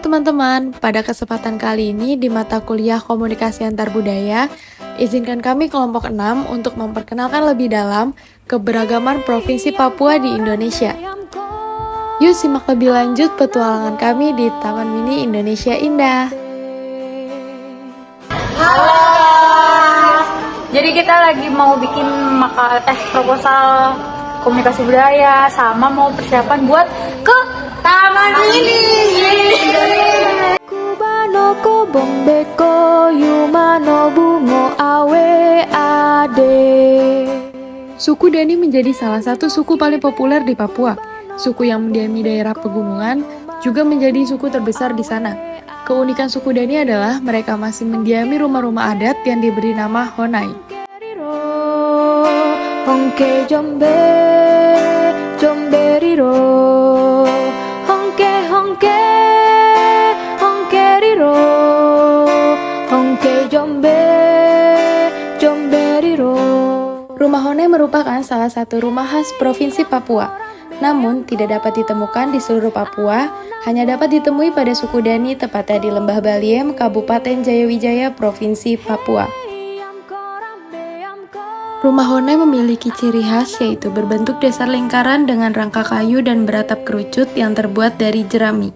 teman-teman, pada kesempatan kali ini di mata kuliah Komunikasi Antar Budaya, izinkan kami kelompok 6 untuk memperkenalkan lebih dalam keberagaman Provinsi Papua di Indonesia. Yuk simak lebih lanjut petualangan kami di Taman Mini Indonesia Indah. Halo. Jadi kita lagi mau bikin proposal komunikasi budaya sama mau persiapan buat ke Taman Mini. Kubano ko bombeko yumano bungo awe ade. Suku Dani menjadi salah satu suku paling populer di Papua. Suku yang mendiami daerah pegunungan juga menjadi suku terbesar di sana. Keunikan suku Dani adalah mereka masih mendiami rumah-rumah adat yang diberi nama Honai. Hongke jombe, jomberiro. Hongke, hongke, hongkeriro. Hongke jombe, jomberiro. Rumah Honai merupakan salah satu rumah khas Provinsi Papua. Namun, tidak dapat ditemukan di seluruh Papua, hanya dapat ditemui pada suku Dani tepatnya di Lembah Baliem, Kabupaten Jayawijaya, Provinsi Papua. Rumah Honai memiliki ciri khas yaitu berbentuk dasar lingkaran dengan rangka kayu dan beratap kerucut yang terbuat dari jerami.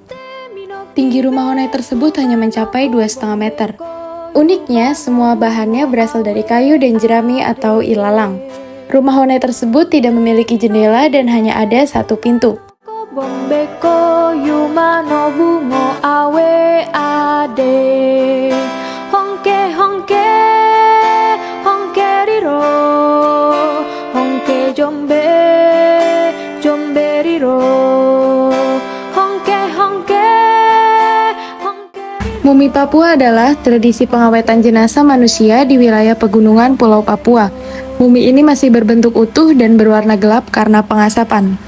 Tinggi rumah Honai tersebut hanya mencapai 2,5 meter. Uniknya, semua bahannya berasal dari kayu dan jerami atau ilalang. Rumah Honai tersebut tidak memiliki jendela dan hanya ada satu pintu. Bombeko yumano bungo awe ade. Hongke hongke hongkeriro. Hongke jombe jomberiro. Hongke hongke hongkeriro. Mumi Papua adalah tradisi pengawetan jenazah manusia di wilayah pegunungan Pulau Papua. Mumi ini masih berbentuk utuh dan berwarna gelap karena pengasapan.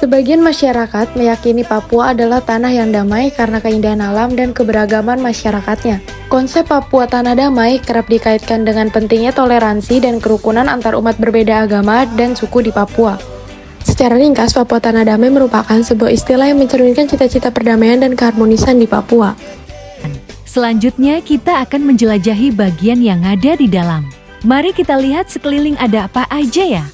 Sebagian masyarakat meyakini Papua adalah tanah yang damai karena keindahan alam dan keberagaman masyarakatnya. Konsep Papua Tanah Damai kerap dikaitkan dengan pentingnya toleransi dan kerukunan antar umat berbeda agama dan suku di Papua. Secara ringkas, Papua Tanah Damai merupakan sebuah istilah yang mencerminkan cita-cita perdamaian dan keharmonisan di Papua. Selanjutnya kita akan menjelajahi bagian yang ada di dalam. Mari kita lihat sekeliling ada apa aja ya.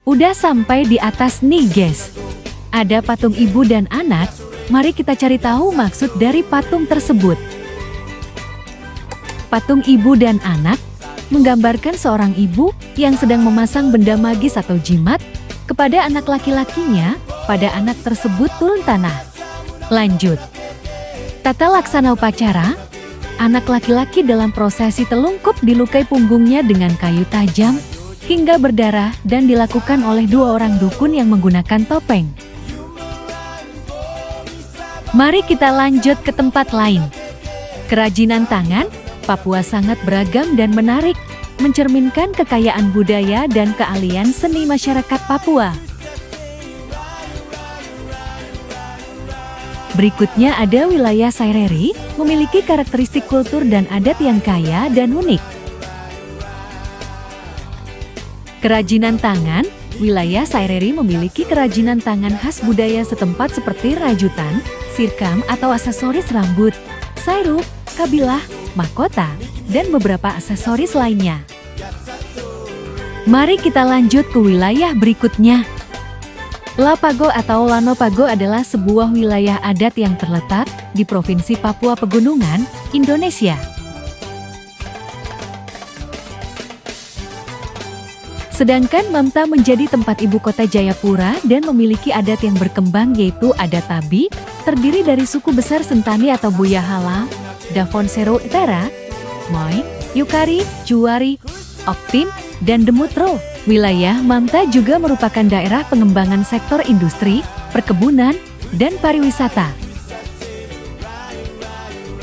Udah sampai di atas nih guys. Ada patung ibu dan anak, mari kita cari tahu maksud dari patung tersebut. Patung ibu dan anak menggambarkan seorang ibu yang sedang memasang benda magis atau jimat kepada anak laki-lakinya pada anak tersebut turun tanah. Lanjut. Tata laksana upacara, anak laki-laki dalam prosesi telungkup dilukai punggungnya dengan kayu tajam hingga berdarah dan dilakukan oleh 2 orang dukun yang menggunakan topeng. Mari kita lanjut ke tempat lain. Kerajinan tangan, Papua sangat beragam dan menarik, mencerminkan kekayaan budaya dan keahlian seni masyarakat Papua. Berikutnya ada wilayah Saireri, memiliki karakteristik kultur dan adat yang kaya dan unik. Kerajinan tangan, wilayah Saireri memiliki kerajinan tangan khas budaya setempat seperti rajutan, sirkam atau aksesoris rambut, sairuk, kabilah, mahkota, dan beberapa aksesoris lainnya. Mari kita lanjut ke wilayah berikutnya. Lapago atau Lanopago adalah sebuah wilayah adat yang terletak di Provinsi Papua Pegunungan, Indonesia. Sedangkan Mamta menjadi tempat ibu kota Jayapura dan memiliki adat yang berkembang yaitu adat Tabi, terdiri dari suku besar Sentani atau Buyahala, Davonsero Utara, Moi, Yukari, Juwari, Oktim, dan Demutro. Wilayah Mamta juga merupakan daerah pengembangan sektor industri, perkebunan, dan pariwisata.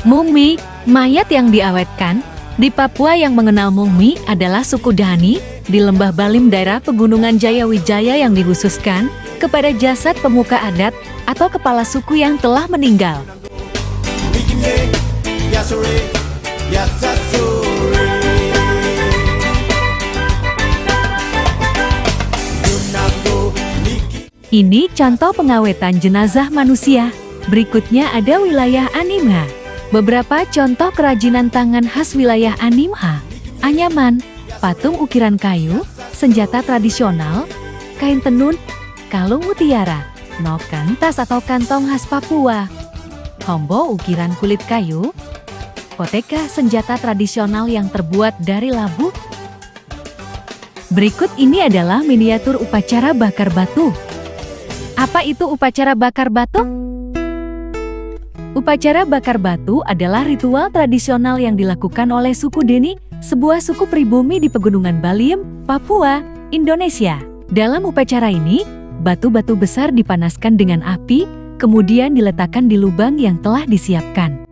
Mumi, mayat yang diawetkan. Di Papua yang mengenal mumi adalah suku Dani, di Lembah Balim daerah pegunungan Jayawijaya yang dikhususkan kepada jasad pemuka adat atau kepala suku yang telah meninggal. Ini contoh pengawetan jenazah manusia. Berikutnya ada wilayah Animha. Beberapa contoh kerajinan tangan khas wilayah Animha: anyaman, patung ukiran kayu, senjata tradisional, kain tenun, kalung mutiara, noken tas atau kantong khas Papua, hombo ukiran kulit kayu, koteka senjata tradisional yang terbuat dari labu. Berikut ini adalah miniatur upacara bakar batu. Apa itu upacara bakar batu? Upacara bakar batu adalah ritual tradisional yang dilakukan oleh suku Deni, sebuah suku pribumi di Pegunungan Balim, Papua, Indonesia. Dalam upacara ini, batu-batu besar dipanaskan dengan api, kemudian diletakkan di lubang yang telah disiapkan.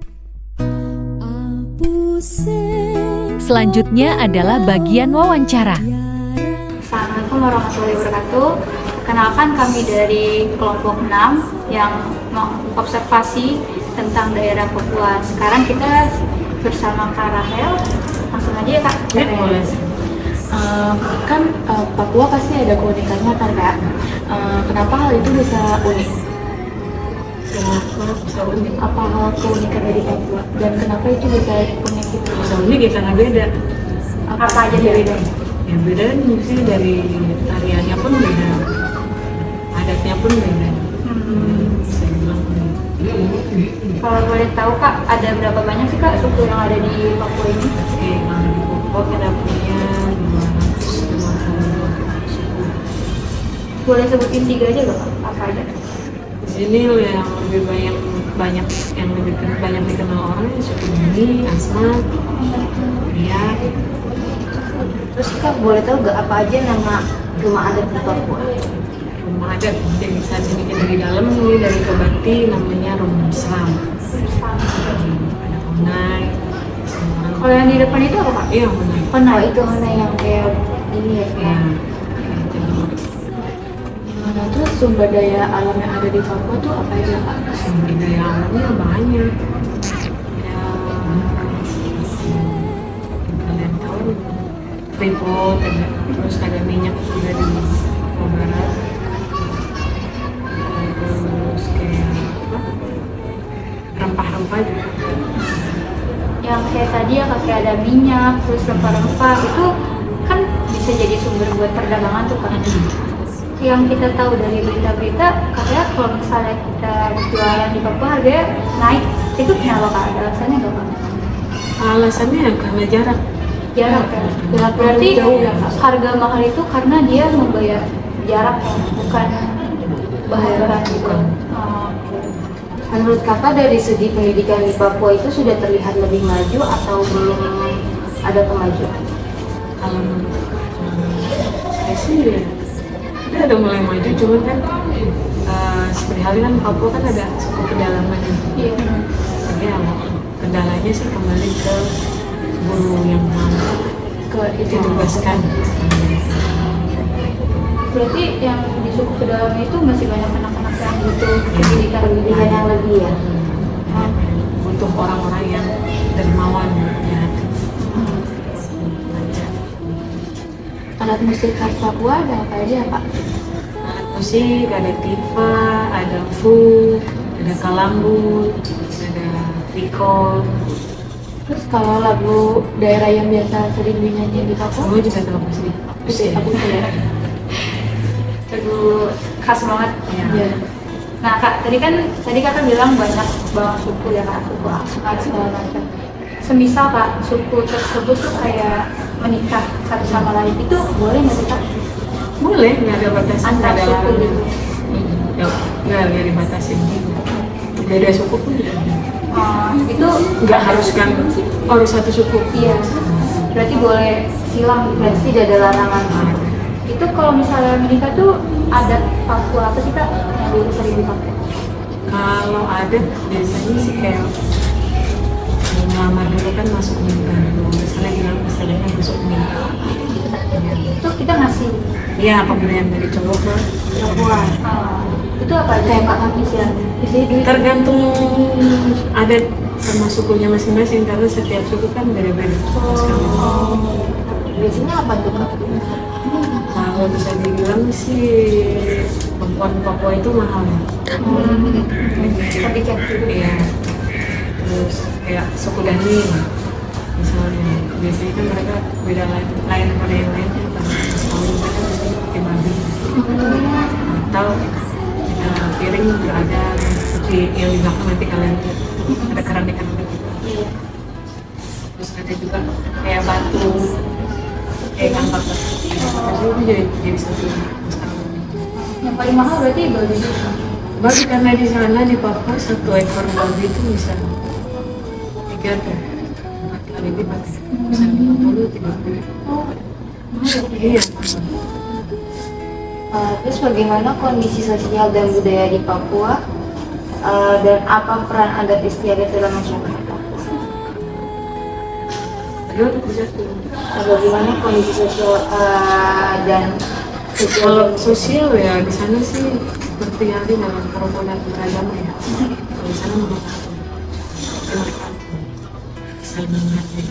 Selanjutnya adalah bagian wawancara. Assalamualaikum warahmatullahi wabarakatuh. Kenalkan kami dari kelompok 6 yang mengobservasi tentang daerah Papua. Sekarang kita bersama Kak Rahel. Langsung aja ya Kak. Ya, boleh. Papua pasti ada keunikannya kan Kak? Kenapa hal itu bisa unik? Kenapa bisa unik? Apa hal keunikan dari Papua? Dan kenapa itu bisa unik itu? Bisa unik ya karena beda. Apa aja yang beda? Yang beda misalnya dari tariannya pun beda, adatnya pun beda. Bisa dibilang unik. Kalau boleh tahu Kak, ada berapa banyak sih Kak suku yang ada di Papua ini? Oke, kalau di Papua kita punya 252 suku. Boleh sebutin 3 aja Kak? Apa aja? Di sini yang lebih banyak yang lebih banyak dikenal orang ya suku Bumi, Asmat, Ria. Terus Kak boleh tahu gak apa aja nama rumah adat di Papua? Rumah adat yang bisa dibikin dari dalam ini dari Tobati namanya Rumah Seram. Ada Honai. Kalau yang di depan itu apa Kak? Iya Honai. Honai. Itu mana yang kayak ini ya Ya. Kak? Nah, terus sumber daya alam yang ada di Papua tuh apa aja Kak? Sumber daya alamnya banyak. Ya, kalian tahu Freeport ada, terus ada minyak juga di Papua Barat. Terus kayak apa? Rempah-rempah juga. Yang kayak tadi ya Kak, kayak ada minyak, terus rempah-rempah, itu kan bisa jadi sumber buat perdagangan tuh Kak. Yang kita tahu dari berita-berita, kayak kalau misalnya kita jualan di Papua harganya naik, itu kenapa Kak? Ada alasannya nggak Kak? Alasannya ya karena jarak. Jarak ya? Berarti harga mahal itu karena dia membayar jarak ya, bukan bayaran Bukan. Oh, Menurut Kakak dari segi pendidikan di Papua itu sudah terlihat lebih maju atau belum ada kemajuan? Kalau menurut saya sih ya, dia udah mulai maju, cuman kan seperti halnya kan Papua kan ada suku pedalaman ya. iya. Jadi ya, kendalanya sih kembali ke guru yang mampu Ke itu ditugaskan. Berarti yang di suku pedalaman itu masih banyak anak-anak yang butuh pendidikan pendidikan yang lebih ya. Butuh orang-orang yang dermawan ya. Alat musik khas Papua ada apa aja Pak? Alat musik ada tifa, ada fu, ada kalambut, ada riko. Terus kalau lagu daerah yang biasa sering dinyanyiin di Papua? Semua juga tahu pasti. Itu aku ya. lagu khas banget. Iya. Nah Kak, tadi Kakak bilang banyak banget suku ya Kak, suku Asmat segala macam. Semisal Kak, suku tersebut tuh kayak menikah satu sama lain, itu boleh nggak sih Kak? boleh, nggak ada batasan, nggak Antar ada suku larangan. gitu. Nggak dibatasin. Beda suku pun juga. Itu Nggak harus kan harus satu suku. iya. Berarti boleh silang, berarti tidak ada larangan. Itu kalau misalnya menikah tuh adat Papua apa sih Kak yang dulu sering dipakai? Kalau ada biasanya sih kayak melamar dulu kan masuk minta dulu. Misalnya bilang misalnya masuk minta. Itu kita ngasih Iya, pemberian dari cowok ke perempuan. itu apa aja yang Kak habis ya? Biasanya duit. Tergantung adat sama sukunya masing-masing karena setiap suku kan beda-beda. Biasanya apa tuh Kak? Kalau bisa dibilang sih perempuan Papua itu mahal ya. Tapi cek dulu. Iya. Terus kayak suku Dani misalnya, biasanya kan mereka beda lain pada yang lain kan karena sekali mereka biasanya pakai babi atau piring berada seperti yang di belakang nanti kalian lihat ada keramik gitu. Terus ada juga kayak batu kayak kampak batu. Terus itu jadi satu masalah. Yang paling mahal berarti babi. Babi karena di sana di Papua satu ekor babi itu bisa 3 tuh 4 kali lipat, bisa 50 30. Iya. Terus bagaimana kondisi sosial dan budaya di Papua dan apa peran adat istiadat dalam masyarakat Papua? Aduh, bisa tuh. Bagaimana kondisi sosial dan Kalau sosial ya di sana sih seperti yang di dalam kerukunan beragama ya. Kalau di sana mereka saling menghargai,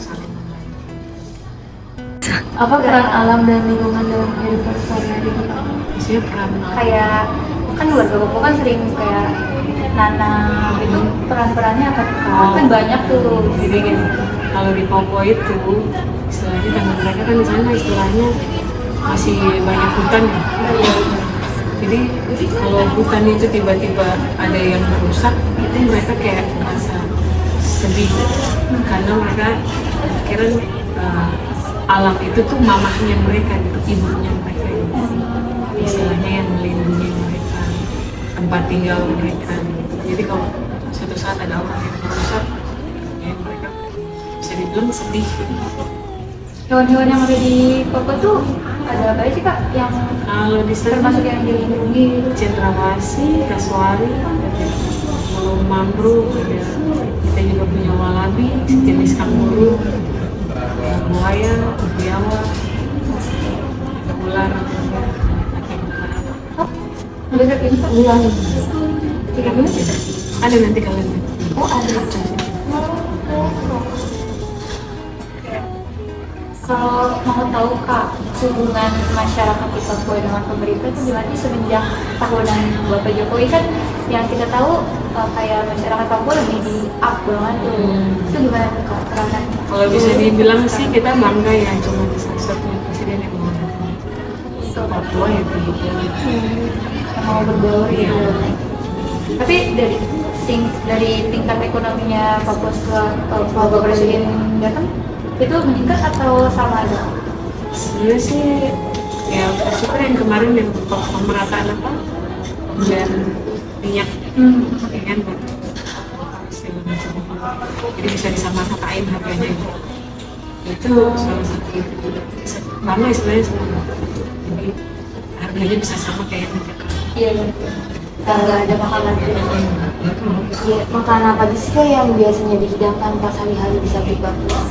saling menghargai. apa peran alam dan lingkungan dalam kehidupan sehari-hari? Biasanya peran Kayak kan warga Papua kan sering kayak nanam itu peran-perannya apa? Kan banyak tuh. Jadi gini, kalau di Papua itu istilahnya karena mereka kan di sana istilahnya masih banyak hutan ya. Jadi kalau hutan itu tiba-tiba ada yang merusak, itu mereka kayak merasa sedih karena mereka kira alam itu tuh mamahnya mereka gitu, ibunya mereka gitu. Istilahnya yang melindungi mereka, tempat tinggal mereka gitu. Jadi kalau suatu saat ada orang yang merusak, ya mereka bisa dibilang sedih. Hewan-hewan yang ada di Papua tuh ada apa sih Kak yang Kalau di sana termasuk yang dilindungi? cendrawasih, kasuari, burung mambruk, ada kita juga punya walabi, sejenis kanguru, buaya, biawak, ada ular, Ada kayak gitu bulan. Tiga bulan? ada nanti kalian lihat. Oh ada. Kalau mau tahu Kak, hubungan masyarakat di Papua dengan pemerintah itu gimana sih semenjak tahunan Bapak Jokowi kan yang kita tahu kayak masyarakat Papua lebih di up banget tuh. Itu gimana tuh Kak peranan? Kalau bisa dibilang sih kita bangga ya, cuma di satu-satunya presiden yang mau Papua ya Yang mau berbaur gitu. Tapi dari tingkat ekonominya Papua setelah Bapak Presiden datang itu meningkat atau sama aja? sebenarnya sih ya bersyukur yang kemarin yang pemerataan apa dan minyak ya kan segala macam, jadi bisa disamaratain harganya gitu. Itu salah satu itu bangga istilahnya sama, jadi harganya bisa sama kayak minyak. Iya, nggak ada makanan. Iya, makanan apa aja sih Kak yang biasanya dihidangkan pas hari-hari di Sabtu Papua?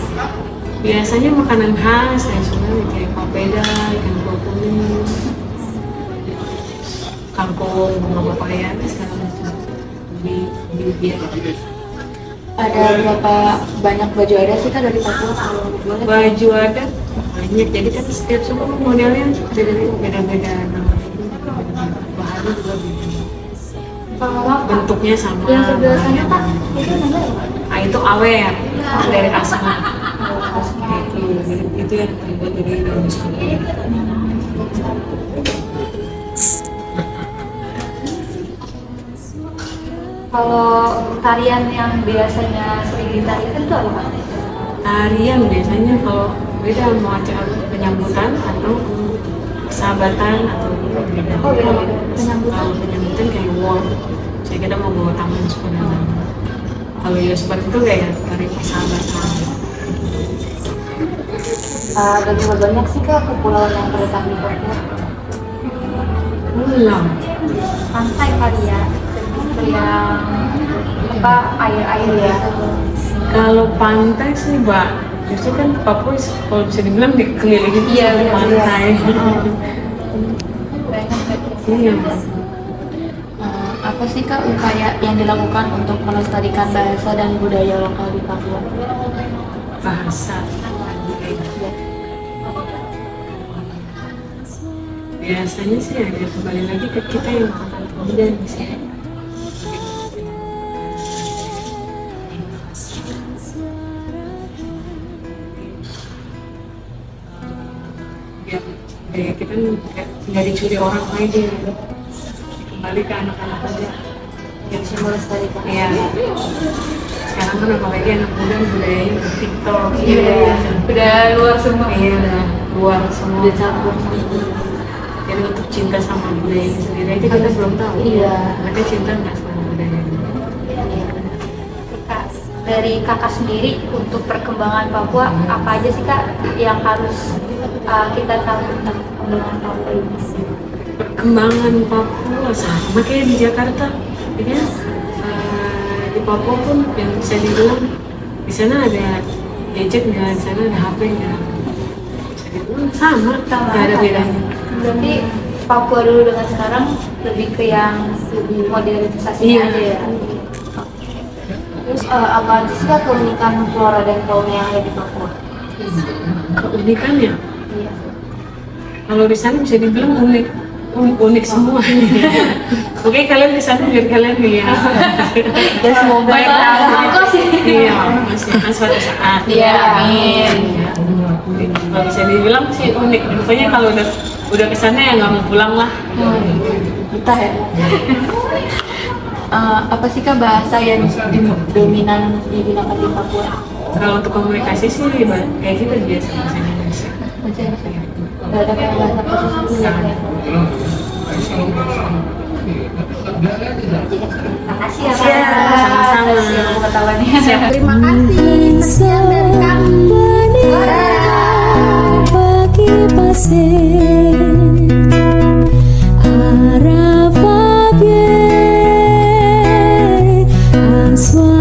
Biasanya makanan khas ya sebenarnya kayak papeda, ikan kuah kuning, kangkung, bunga papaya, segala macam. Di dia. Ada berapa banyak baju adat sih Kak dari Papua kalau boleh? Baju adat banyak, jadi kan setiap suku modelnya beda-beda namanya, bahannya juga beda. Kalau maaf, Kak, Bentuknya sama. yang sebelah sana Kak, itu namanya apa? Ah, itu awer dari asma. Itu yang terbuat dari daun salam. Kalau tarian yang biasanya sering ditarikan itu apa Kak? Tarian biasanya kalau beda mau acara penyambutan persahabatan atau beda. Oh, beda. Kalau Penyambutan. penyambutan kayak wow, saya kita mau bawa tamu sebenarnya. Kalau ya seperti itu kayak tarik persahabatan. Berapa banyak sih Kak kepulauan yang terletak di Papua? Pulau. Pantai kali ya, yang apa air-air ya. Kalau pantai sih, Mbak, justru kan Papua kalau bisa dibilang dikelilingi Iya, sama iya, pantai. Iya. Apa sih Kak upaya yang dilakukan untuk melestarikan bahasa dan budaya lokal di Papua? Bahasa. Biasanya sih ada kembali lagi ke kita yang makan pemuda sih. Biar kita nggak dicuri orang lain gitu. Kembali ke anak-anak aja yang bisa melestarikan. Iya. Sekarang kan apalagi anak muda budayanya di TikTok. Iya. Udah luar semua. Iya, udah luar semua. Udah campur. Jadi untuk cinta sama budaya sendiri aja kita belum tahu. Iya. Mereka cinta nggak sama budaya. Kak, dari kakak sendiri untuk perkembangan Papua apa aja sih Kak yang harus kita tahu tentang perkembangan Papua ini? Perkembangan Papua sama kayak di Jakarta, ya kan? Di Papua pun yang bisa dibilang di sana ada gadget nggak, di sana ada HP nggak, bisa dibilang sama, nggak ada bedanya. Berarti Papua dulu dengan sekarang lebih ke yang lebih modernisasi Iya. aja ya. Terus apa aja sih Kak keunikan flora dan fauna yang ada di Papua? Keunikannya, Iya. kalau di sana bisa dibilang unik semua. Oke, kalian di sana biar kalian lihat. Ya semoga Baik, aku sih. Iya, masih kan suatu saat. Iya, amin. Iya. Kalau bisa dibilang sih unik. Pokoknya kalau udah kesana ya nggak mau pulang lah. betah ya. Apa sih Kak bahasa yang dominan digunakan di Papua? Kalau untuk komunikasi sih kayak kita biasa bahasa Indonesia. Gak ada kayak bahasa khusus gitu ya? Makasih ya Kak. Sama-sama. Atas ilmu pengetahuannya. Terima kasih. Sekian dari kami. Pagi pasir Arafah Aswa